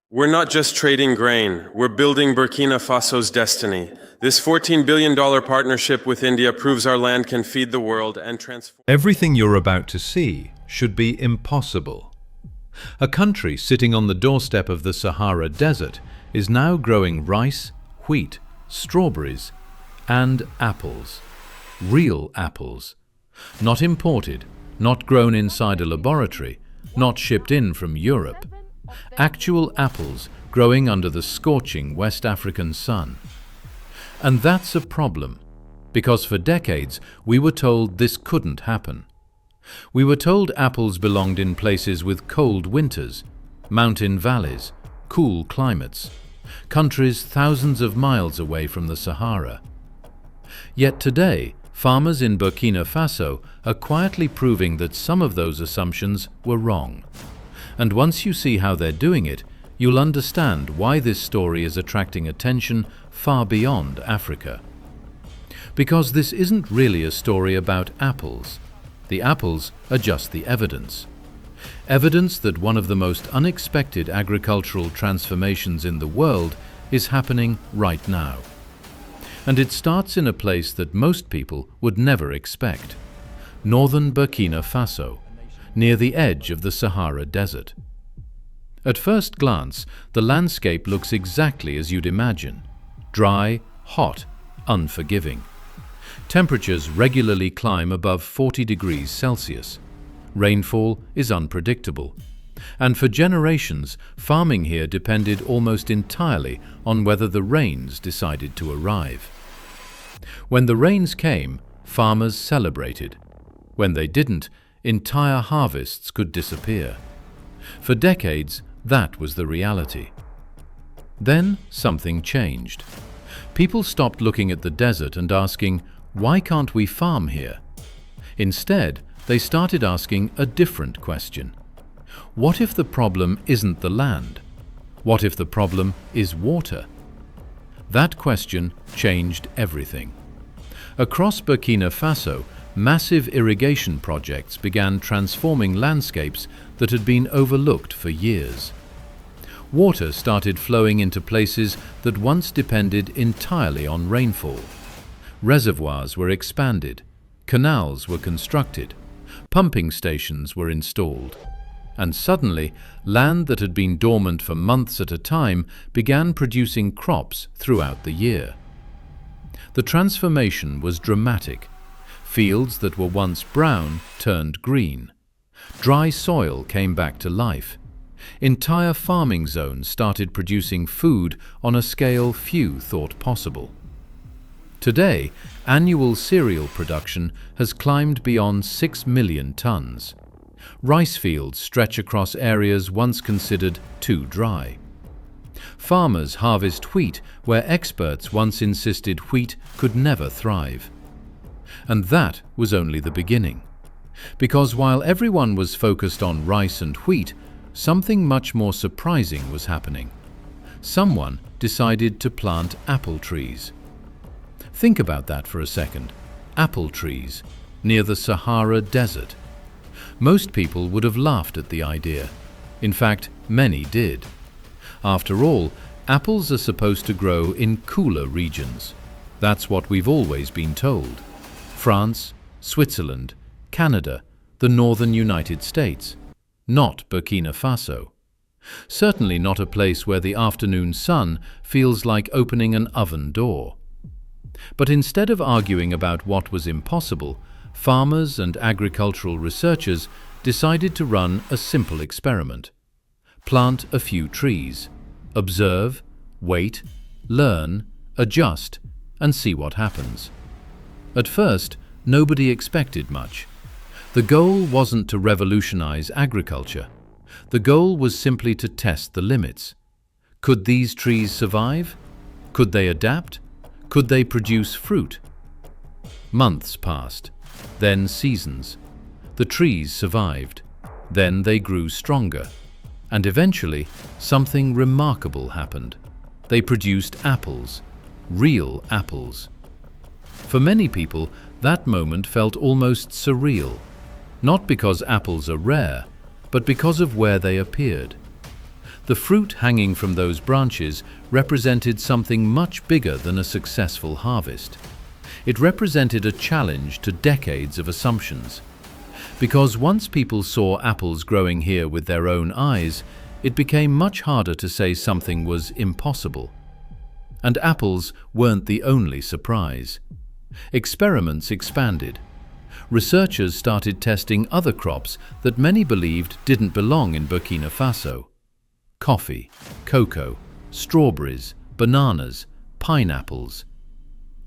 We're not just trading grain, we're building Burkina Faso's destiny. This $14 billion partnership with India proves our land can feed the world and transform. Everything you're about to see should be impossible. A country sitting on the doorstep of the Sahara Desert is now growing rice, wheat, strawberries, and apples. Real apples. Not imported, not grown inside a laboratory, not shipped in from Europe. Actual apples growing under the scorching West African sun. And that's a problem, because for decades we were told this couldn't happen. We were told apples belonged in places with cold winters, mountain valleys, cool climates, countries thousands of miles away from the Sahara. Yet today, farmers in Burkina Faso are quietly proving that some of those assumptions were wrong. And once you see how they're doing it, you'll understand why this story is attracting attention far beyond Africa. Because this isn't really a story about apples. The apples are just the evidence. Evidence that one of the most unexpected agricultural transformations in the world is happening right now. And it starts in a place that most people would never expect: northern Burkina Faso, near the edge of the Sahara Desert. At first glance, the landscape looks exactly as you'd imagine: dry, hot, unforgiving. Temperatures regularly climb above 40 degrees Celsius. Rainfall is unpredictable. And for generations, farming here depended almost entirely on whether the rains decided to arrive. When the rains came, farmers celebrated. When they didn't, entire harvests could disappear. For decades, that was the reality. Then something changed. People stopped looking at the desert and asking, "Why can't we farm here?" Instead, they started asking a different question. What if the problem isn't the land? What if the problem is water? That question changed everything. Across Burkina Faso, massive irrigation projects began transforming landscapes that had been overlooked for years. Water started flowing into places that once depended entirely on rainfall. Reservoirs were expanded, canals were constructed, pumping stations were installed, and suddenly, land that had been dormant for months at a time began producing crops throughout the year. The transformation was dramatic. Fields that were once brown turned green. Dry soil came back to life. Entire farming zones started producing food on a scale few thought possible. Today, annual cereal production has climbed beyond 6 million tons. Rice fields stretch across areas once considered too dry. Farmers harvest wheat where experts once insisted wheat could never thrive. And that was only the beginning. Because while everyone was focused on rice and wheat, something much more surprising was happening. Someone decided to plant apple trees. Think about that for a second. Apple trees, near the Sahara Desert. Most people would have laughed at the idea. In fact, many did. After all, apples are supposed to grow in cooler regions. That's what we've always been told. France, Switzerland, Canada, the northern United States. Not Burkina Faso. Certainly not a place where the afternoon sun feels like opening an oven door. But instead of arguing about what was impossible, farmers and agricultural researchers decided to run a simple experiment. Plant a few trees, observe, wait, learn, adjust, and see what happens. At first, nobody expected much. The goal wasn't to revolutionize agriculture. The goal was simply to test the limits. Could these trees survive? Could they adapt? Could they produce fruit? Months passed, then seasons. The trees survived. Then they grew stronger. And eventually, something remarkable happened. They produced apples, real apples. For many people, that moment felt almost surreal. Not because apples are rare, but because of where they appeared. The fruit hanging from those branches represented something much bigger than a successful harvest. It represented a challenge to decades of assumptions. Because once people saw apples growing here with their own eyes, it became much harder to say something was impossible. And apples weren't the only surprise. Experiments expanded. Researchers started testing other crops that many believed didn't belong in Burkina Faso. Coffee, cocoa, strawberries, bananas, pineapples.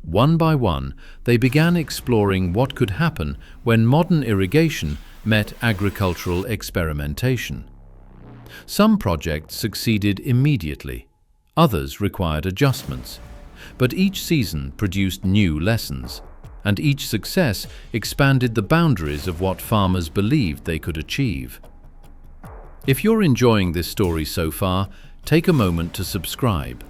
One by one, they began exploring what could happen when modern irrigation met agricultural experimentation. Some projects succeeded immediately, others required adjustments, but each season produced new lessons, and each success expanded the boundaries of what farmers believed they could achieve. If you're enjoying this story so far, take a moment to subscribe,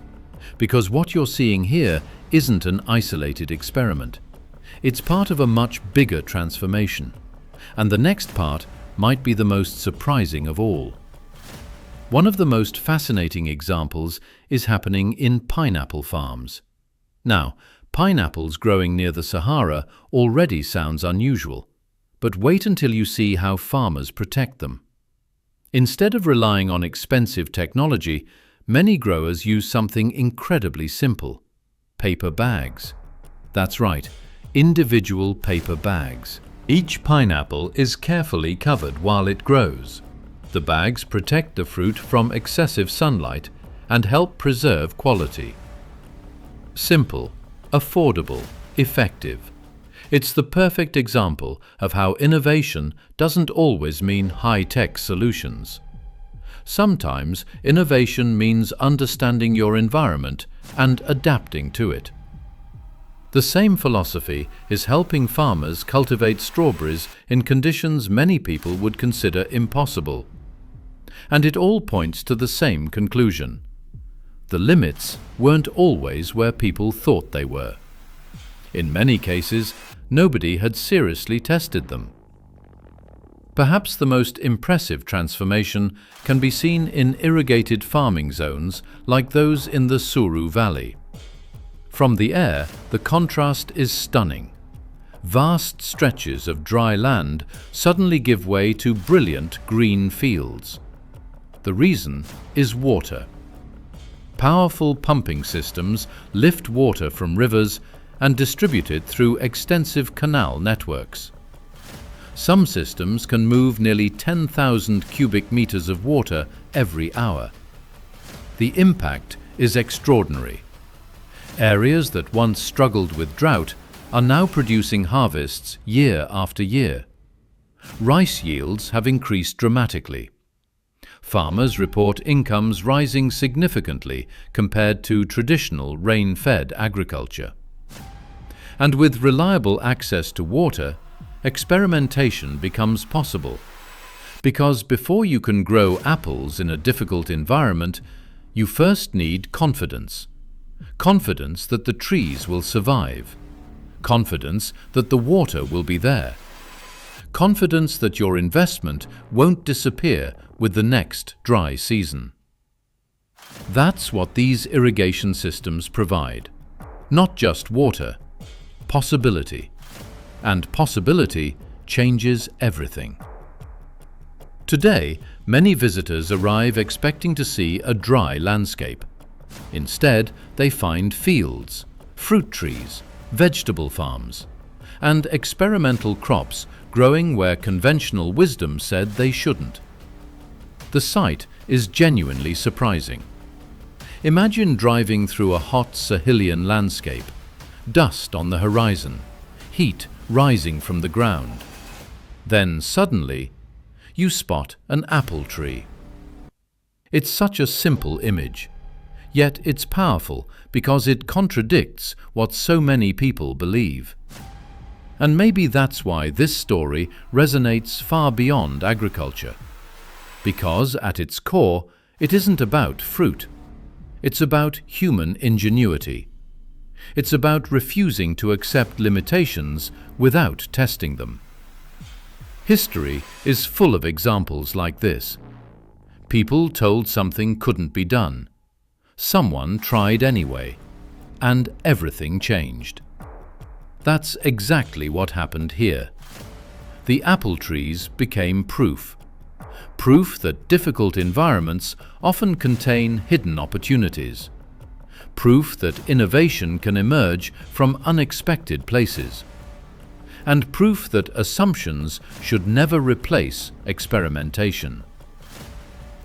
because what you're seeing here isn't an isolated experiment. It's part of a much bigger transformation, and the next part might be the most surprising of all. One of the most fascinating examples is happening in pineapple farms. Now, pineapples growing near the Sahara already sounds unusual, but wait until you see how farmers protect them. Instead of relying on expensive technology, many growers use something incredibly simple: paper bags. That's right, individual paper bags. Each pineapple is carefully covered while it grows. The bags protect the fruit from excessive sunlight and help preserve quality. Simple, affordable, effective. It's the perfect example of how innovation doesn't always mean high-tech solutions. Sometimes innovation means understanding your environment and adapting to it. The same philosophy is helping farmers cultivate strawberries in conditions many people would consider impossible. And it all points to the same conclusion. The limits weren't always where people thought they were. In many cases, nobody had seriously tested them. Perhaps the most impressive transformation can be seen in irrigated farming zones like those in the Sahara Valley. From the air, the contrast is stunning. Vast stretches of dry land suddenly give way to brilliant green fields. The reason is water. Powerful pumping systems lift water from rivers and distribute it through extensive canal networks. Some systems can move nearly 10,000 cubic meters of water every hour. The impact is extraordinary. Areas that once struggled with drought are now producing harvests year after year. Rice yields have increased dramatically. Farmers report incomes rising significantly compared to traditional rain-fed agriculture. And with reliable access to water, experimentation becomes possible. Because before you can grow apples in a difficult environment, you first need confidence. Confidence that the trees will survive. Confidence that the water will be there. Confidence that your investment won't disappear with the next dry season. That's what these irrigation systems provide. Not just water, possibility. And possibility changes everything. Today, many visitors arrive expecting to see a dry landscape. Instead, they find fields, fruit trees, vegetable farms, and experimental crops growing where conventional wisdom said they shouldn't. The sight is genuinely surprising. Imagine driving through a hot Sahelian landscape, dust on the horizon, heat rising from the ground. Then suddenly, you spot an apple tree. It's such a simple image, yet it's powerful because it contradicts what so many people believe. And maybe that's why this story resonates far beyond agriculture. Because at its core, it isn't about fruit. It's about human ingenuity. It's about refusing to accept limitations without testing them. History is full of examples like this. People told something couldn't be done. Someone tried anyway, and everything changed. That's exactly what happened here. The apple trees became proof. Proof that difficult environments often contain hidden opportunities. Proof that innovation can emerge from unexpected places. And proof that assumptions should never replace experimentation.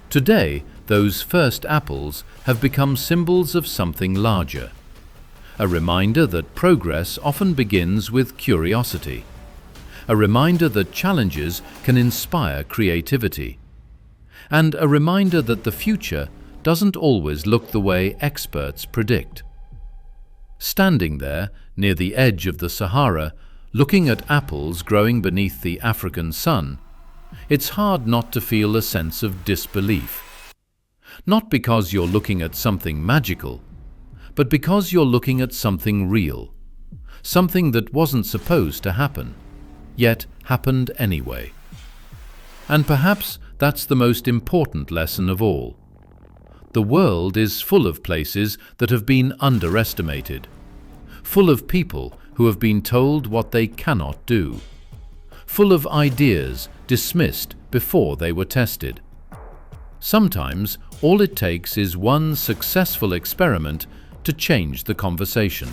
Today, those first apples have become symbols of something larger. A reminder that progress often begins with curiosity. A reminder that challenges can inspire creativity. And a reminder that the future doesn't always look the way experts predict. Standing there, near the edge of the Sahara, looking at apples growing beneath the African sun, it's hard not to feel a sense of disbelief. Not because you're looking at something magical, but because you're looking at something real. Something that wasn't supposed to happen, yet happened anyway. And perhaps that's the most important lesson of all. The world is full of places that have been underestimated, full of people who have been told what they cannot do, full of ideas dismissed before they were tested. Sometimes all it takes is one successful experiment to change the conversation.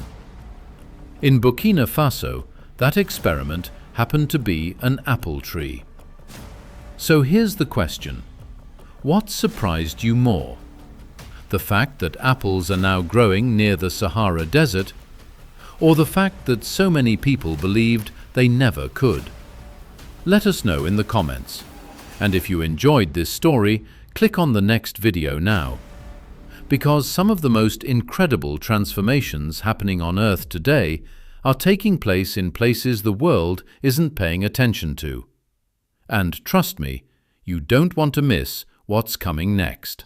In Burkina Faso, that experiment happened to be an apple tree. So here's the question. What surprised you more? The fact that apples are now growing near the Sahara Desert, or the fact that so many people believed they never could? Let us know in the comments. And if you enjoyed this story, click on the next video now. Because some of the most incredible transformations happening on Earth today are taking place in places the world isn't paying attention to. And trust me, you don't want to miss what's coming next.